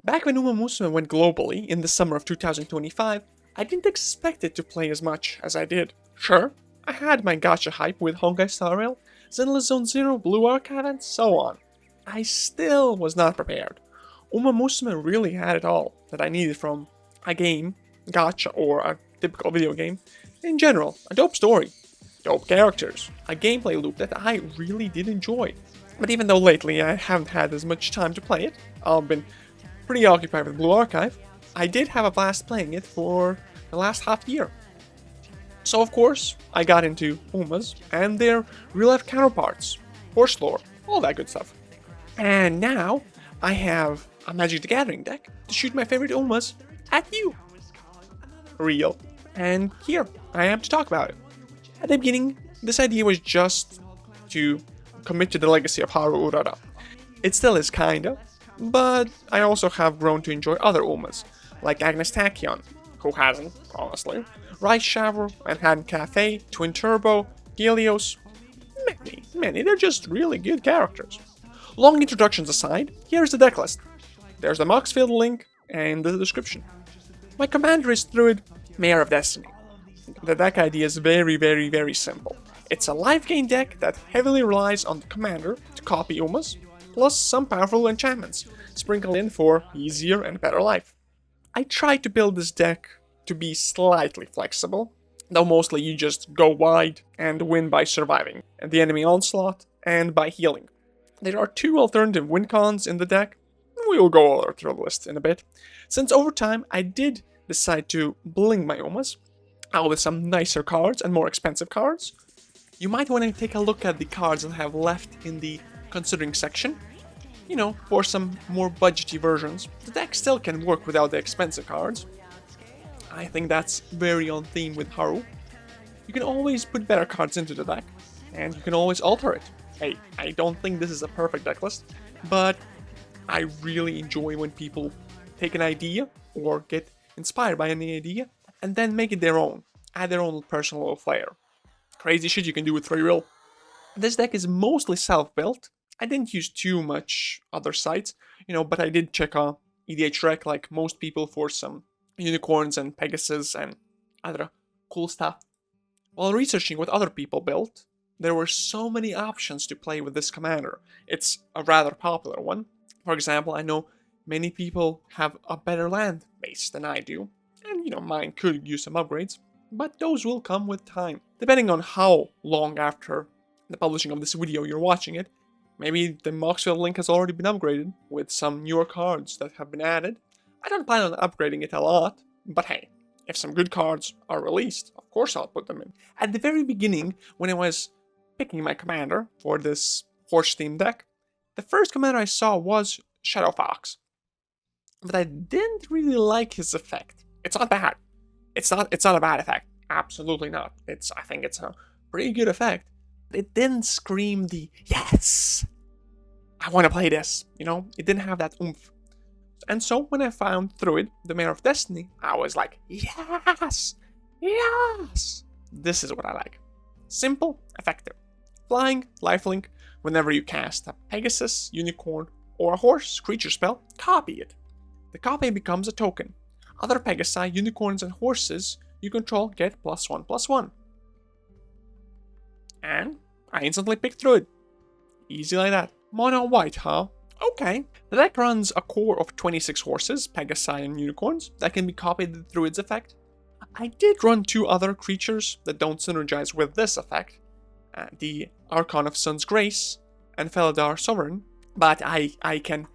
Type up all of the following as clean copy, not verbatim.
Back when Umamusume went globally in the summer of 2025, I didn't expect it to play as much as I did. Sure, I had my gacha hype with Honkai Star Rail, Zenless Zone Zero, Blue Archive, and so on. I still was not prepared. Umamusume really had it all that I needed from a game, gacha, or a typical video game. In general, a dope story, dope characters, a gameplay loop that I really did enjoy. But even though lately I haven't had as much time to play it, I've been pretty occupied with Blue Archive, I did have a blast playing it for the last half year. So of course, I got into Umas and their real-life counterparts, horse lore, all that good stuff. And now, I have a Magic the Gathering deck to shoot my favorite Umas at you. Real. And here, I am to talk about it. At the beginning, this idea was just to commit to the legacy of Haru Urara. It still is kinda, but I also have grown to enjoy other Umas, like Agnes Tachyon, who hasn't, honestly, Rice Shower, Manhattan Cafe, Twin Turbo, Helios, many, they're just really good characters. Long introductions aside, here's the decklist. There's the Moxfield link and the description. My commander is Druid, Mayor of Destiny. The deck idea is very simple. It's a life gain deck that heavily relies on the commander to copy Umas, plus some powerful enchantments, sprinkled in for easier and better life. I tried to build this deck to be slightly flexible, though mostly you just go wide and win by surviving the enemy onslaught and by healing. There are two alternative win cons in the deck. We will go through the list in a bit. Since over time I did decide to bling my Umas out with some nicer cards and more expensive cards, you might want to take a look at the cards I have left in the considering section. You know, for some more budgety versions. The deck still can work without the expensive cards. I think that's very on theme with Haru. You can always put better cards into the deck, and you can always alter it. Hey, I don't think this is a perfect deck list, but I really enjoy when people take an idea or get inspired by any idea and then make it their own, add their own personal flair. Crazy shit you can do with free will. This deck is mostly self-built. I didn't use too much other sites, but I did check on EDH Rec like most people for some unicorns and Pegasus and other cool stuff. While researching what other people built, there were so many options to play with this commander. It's a rather popular one. For example, I know many people have a better land base than I do, and mine could use some upgrades, but those will come with time. Depending on how long after the publishing of this video you're watching it, maybe the Moxfield link has already been upgraded with some newer cards that have been added. I don't plan on upgrading it a lot, but hey, if some good cards are released, of course I'll put them in. At the very beginning, when I was picking my commander for this horse-themed deck, the first commander I saw was Shadow Fox. But I didn't really like his effect. It's not bad. It's not a bad effect. Absolutely not. I think it's a pretty good effect. It didn't scream the, yes, I want to play this, It didn't have that oomph. And so when I found Druid, the Mayor of Destiny, I was like, yes, this is what I like. Simple, effective. Flying, lifelink, whenever you cast a Pegasus, Unicorn, or a horse creature spell, copy it. The copy becomes a token. Other Pegasi, Unicorns, and horses you control get +1/+1. And I instantly picked Druid. Easy like that. Mono white, huh? Okay. The deck runs a core of 26 horses, Pegasi, and Unicorns that can be copied with Druid's effect. I did run two other creatures that don't synergize with this effect, the Archon of Sun's Grace and Felidar Sovereign, but I can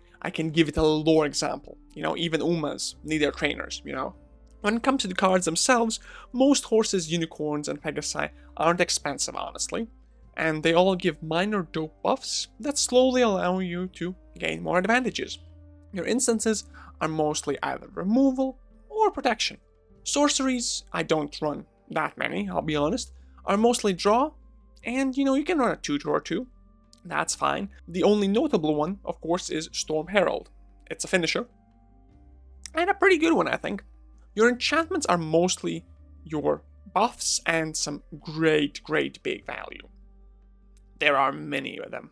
give it a lore example. Even Umas need their trainers, When it comes to the cards themselves, most horses, unicorns, and Pegasi aren't expensive, honestly, and they all give minor dope buffs that slowly allow you to gain more advantages. Your instances are mostly either removal or protection. Sorceries, I don't run that many, I'll be honest, are mostly draw, and you can run a tutor or two. That's fine. The only notable one, of course, is Storm Herald. It's a finisher, and a pretty good one, I think. Your enchantments are mostly your buffs and some great big value. There are many of them.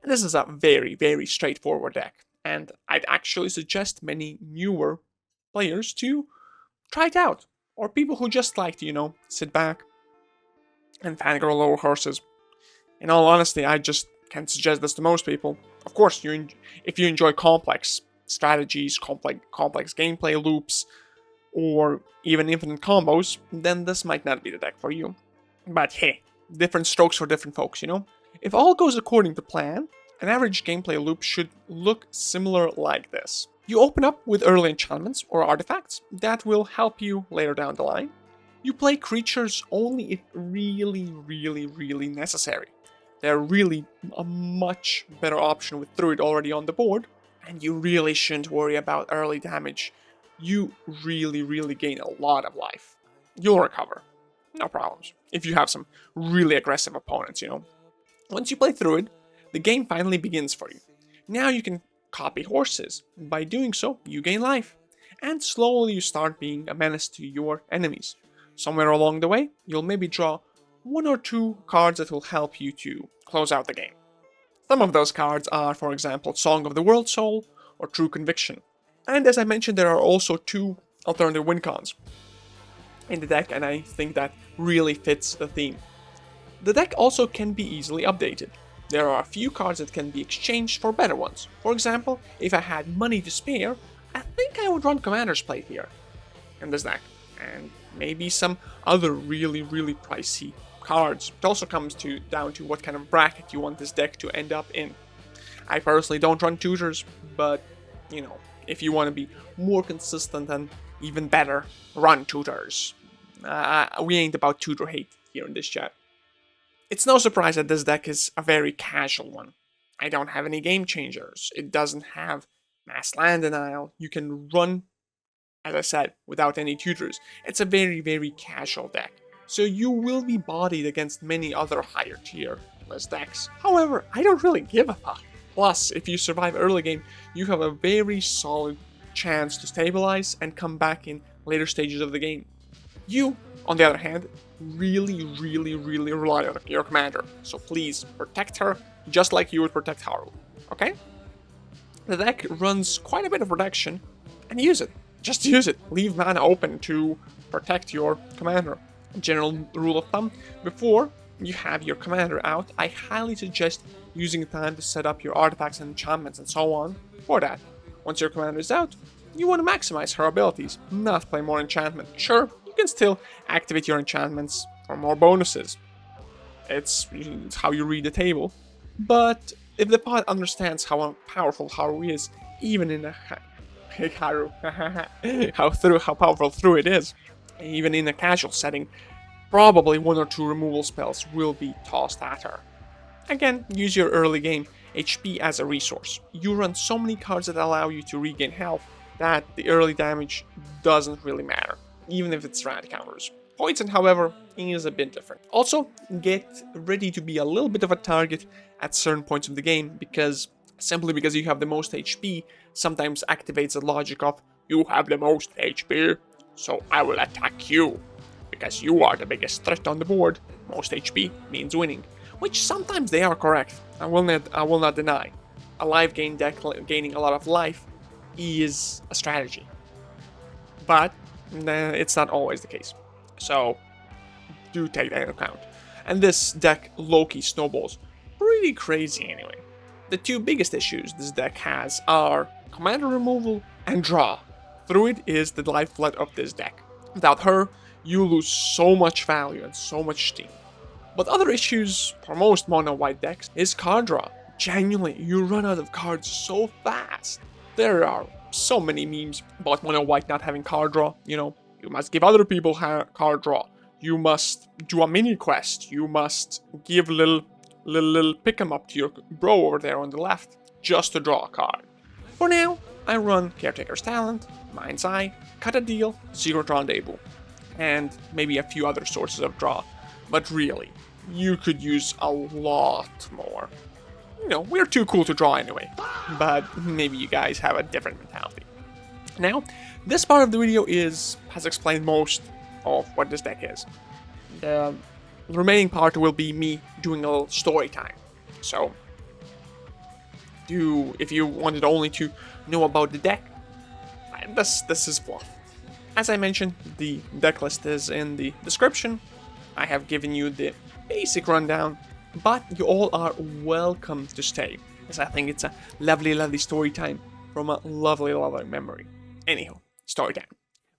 And this is a very straightforward deck, and I'd actually suggest many newer players to try it out, or people who just like to, sit back and fangirl over horses. In all honesty, I just can't suggest this to most people. Of course, if you enjoy complex strategies, complex gameplay loops, or even infinite combos, then this might not be the deck for you. But hey, different strokes for different folks, If all goes according to plan, an average gameplay loop should look similar like this. You open up with early enchantments or artifacts that will help you later down the line. You play creatures only if really necessary. They're really a much better option with Druid already on the board, and you really shouldn't worry about early damage. You really gain a lot of life. You'll recover. No problems. If you have some really aggressive opponents, Once you play through it, the game finally begins for you. Now you can copy horses. By doing so, you gain life. And slowly you start being a menace to your enemies. Somewhere along the way, you'll maybe draw 1 or 2 cards that will help you to close out the game. Some of those cards are, for example, Song of the World Soul or True Conviction. And as I mentioned, there are also 2 alternative win cons in the deck, and I think that really fits the theme. The deck also can be easily updated. There are a few cards that can be exchanged for better ones. For example, if I had money to spare, I think I would run Commander's Plate here in this deck, and maybe some other really pricey cards. It also comes down to what kind of bracket you want this deck to end up in. I personally don't run tutors, but if you want to be more consistent and even better, run tutors. We ain't about tutor hate here in this chat. It's no surprise that this deck is a very casual one. I don't have any game changers. It doesn't have mass land denial. You can run, as I said, without any tutors. It's a very casual deck. So you will be bodied against many other higher tier list decks. However, I don't really give a fuck. Plus, if you survive early game, you have a very solid chance to stabilize and come back in later stages of the game. You, on the other hand, really rely on your commander. So please, protect her just like you would protect Haru, okay? The deck runs quite a bit of protection, and use it. Just use it. Leave mana open to protect your commander. General rule of thumb, before you have your commander out, I highly suggest using time to set up your artifacts and enchantments and so on for that. Once your commander is out, you want to maximize her abilities, not play more enchantment. Sure, you can still activate your enchantments for more bonuses. It's how you read the table. But if the pod understands how powerful Haru is, even in a Haru, how powerful through it is, even in a casual setting, probably 1 or 2 removal spells will be tossed at her. Again, use your early game HP as a resource. You run so many cards that allow you to regain health that the early damage doesn't really matter, even if it's rad counters. Poison, however, is a bit different. Also, get ready to be a little bit of a target at certain points of the game, simply because you have the most HP sometimes activates the logic of, you have the most HP, so I will attack you. Because you are the biggest threat on the board, most HP means winning. Which sometimes they are correct, I will not deny. A life gain deck gaining a lot of life is a strategy. But it's not always the case. So do take that into account. And this deck low-key snowballs pretty crazy anyway. The 2 biggest issues this deck has are commander removal and draw. Druid is the lifeblood of this deck. Without her, you lose so much value and so much steam. But other issues for most mono white decks is card draw. Genuinely, you run out of cards so fast. There are so many memes about mono white not having card draw. You must give other people card draw. You must do a mini quest. You must give little pick 'em up to your bro over there on the left just to draw a card. For now, I run Caretaker's Talent, Mind's Eye, Cut a Deal, Zero Rendezvous, and maybe a few other sources of draw. But really, you could use a lot more. We're too cool to draw anyway, but maybe you guys have a different mentality. Now, this part of the video has explained most of what this deck is. The remaining part will be me doing a little story time. So, if you wanted only to know about the deck, this is fluff. As I mentioned, the deck list is in the description. I have given you the basic rundown, but you all are welcome to stay, as I think it's a lovely, lovely story time from a lovely, lovely memory. Anyhow, story time.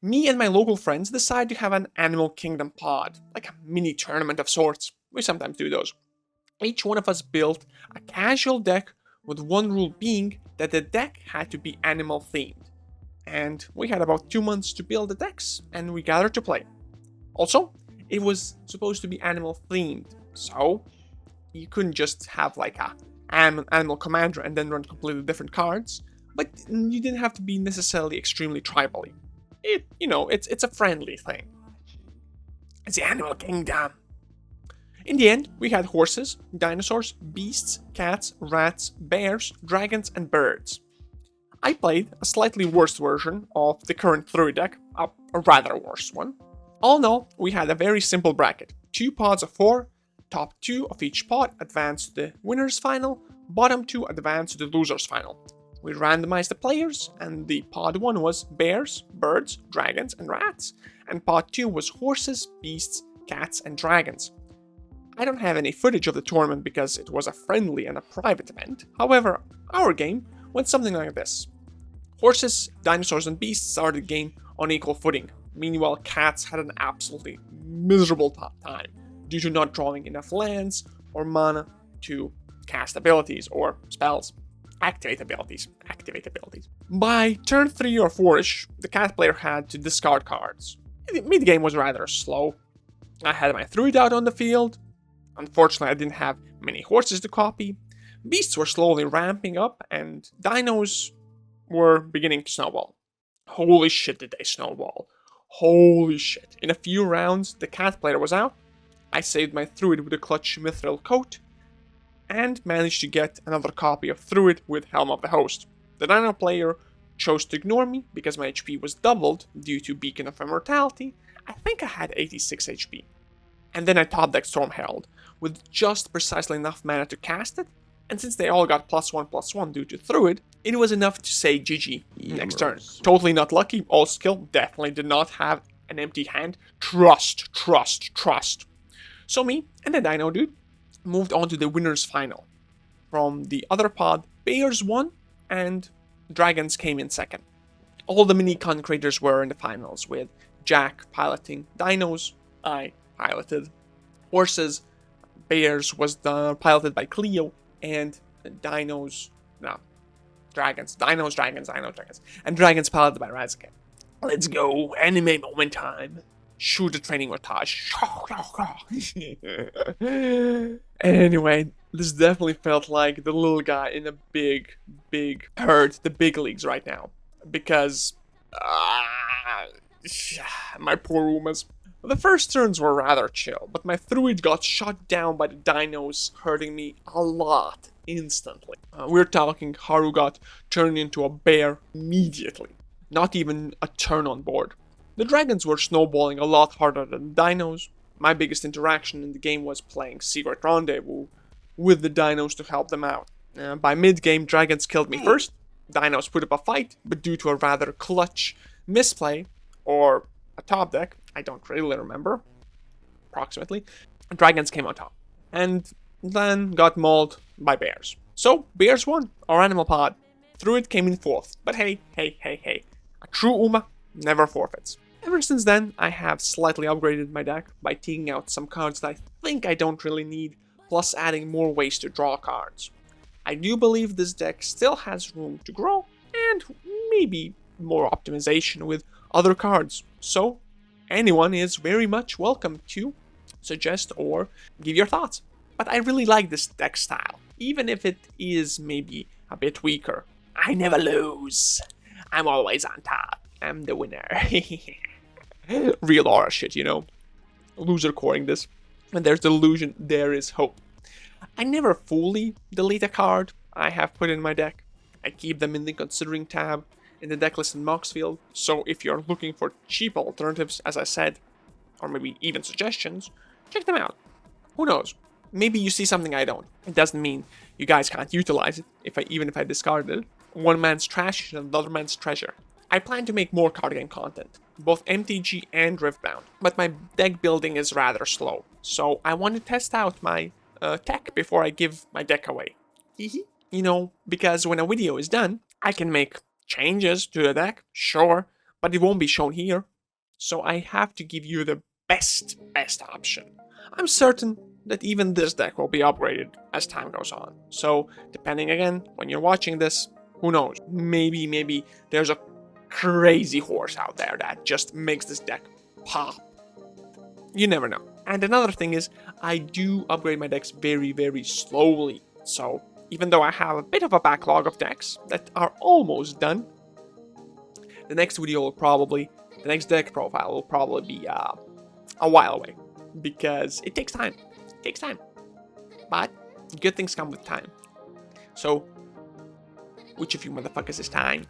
Me and my local friends decide to have an Animal Kingdom pod, like a mini tournament of sorts. We sometimes do those. Each one of us built a casual deck, with one rule being that the deck had to be animal themed. And we had about 2 months to build the decks, and we gathered to play. Also, it was supposed to be animal themed, so you couldn't just have like a animal commander and then run completely different cards, but you didn't have to be necessarily extremely tribally. It's a friendly thing. It's the Animal Kingdom. In the end, we had horses, dinosaurs, beasts, cats, rats, bears, dragons, and birds. I played a slightly worse version of the current Druid deck, a rather worse one. All in all, we had a very simple bracket. 2 pods of 4, top 2 of each pod advance to the winner's final, bottom 2 advance to the loser's final. We randomized the players, and the pod 1 was bears, birds, dragons, and rats, and pod 2 was horses, beasts, cats, and dragons. I don't have any footage of the tournament because it was a friendly and a private event. However, our game went something like this. Horses, dinosaurs, and beasts started the game on equal footing. Meanwhile, cats had an absolutely miserable time due to not drawing enough lands or mana to cast abilities or spells. Activate abilities. By turn 3 or 4ish, the cat player had to discard cards. The mid-game was rather slow. I had my Druid out on the field. Unfortunately, I didn't have many horses to copy. Beasts were slowly ramping up, and dinos were beginning to snowball. Holy shit, did they snowball. Holy shit. In a few rounds, the cat player was out. I saved my Druid with a clutch mithril coat, and managed to get another copy of Druid with Helm of the Host. The dino player chose to ignore me because my HP was doubled due to Beacon of Immortality. I think I had 86 HP. And then I top decked Storm Herald with just precisely enough mana to cast it, and since they all got +1/+1 due to Druid, it was enough to say GG next turn. Totally not lucky, all skill, definitely did not have an empty hand. Trust. So me and the dino dude moved on to the winner's final. From the other pod, Bears won, and Dragons came in second. All the mini-con creators were in the finals, with Jack piloting dinos, I piloted horses, Bears was piloted by Kleo, and dragons, and dragons piloted by Razakin. Let's go, anime moment time. Shoot the training montage. Anyway, this definitely felt like the little guy in a big herd, the big leagues right now. Because, my poor Umas. The first turns were rather chill, but my Druid got shot down by the dinos, hurting me a lot instantly. We're talking Haru got turned into a bear immediately. Not even a turn on board. The dragons were snowballing a lot harder than the dinos. My biggest interaction in the game was playing Secret Rendezvous with the dinos to help them out. By mid-game, dragons killed me first. Dinos put up a fight, but due to a rather clutch misplay, or a top deck, I don't really remember, approximately, dragons came on top, and then got mauled by bears. So, bears won, our animal pod. Druid came in fourth, but hey, a true Uma never forfeits. Ever since then, I have slightly upgraded my deck by taking out some cards that I think I don't really need, plus adding more ways to draw cards. I do believe this deck still has room to grow, and maybe more optimization with other cards, so anyone is very much welcome to suggest or give your thoughts. But I really like this deck style, even if it is maybe a bit weaker. I never lose. I'm always on top. I'm the winner. Real aura shit, you know. Loser coring this. When there's delusion, there is hope. I never fully delete a card I have put in my deck. I keep them in the considering tab in the decklist in Moxfield, so if you're looking for cheap alternatives, as I said, or maybe even suggestions, check them out. Who knows? Maybe you see something I don't. It doesn't mean you guys can't utilize it, even if I discarded it. One man's trash is another man's treasure. I plan to make more card game content, both MTG and Riftbound, but my deck building is rather slow, so I want to test out my tech before I give my deck away. You know, because when a video is done, I can make changes to the deck, sure, but it won't be shown here. So I have to give you the best option. I'm certain that even this deck will be upgraded as time goes on. So depending again, when you're watching this, who knows, maybe there's a crazy horse out there that just makes this deck pop. You never know. And another thing is, I do upgrade my decks very slowly. So even though I have a bit of a backlog of decks that are almost done, the next deck profile will probably be a while away. Because it takes time. It takes time. But good things come with time. So, which of you motherfuckers is time?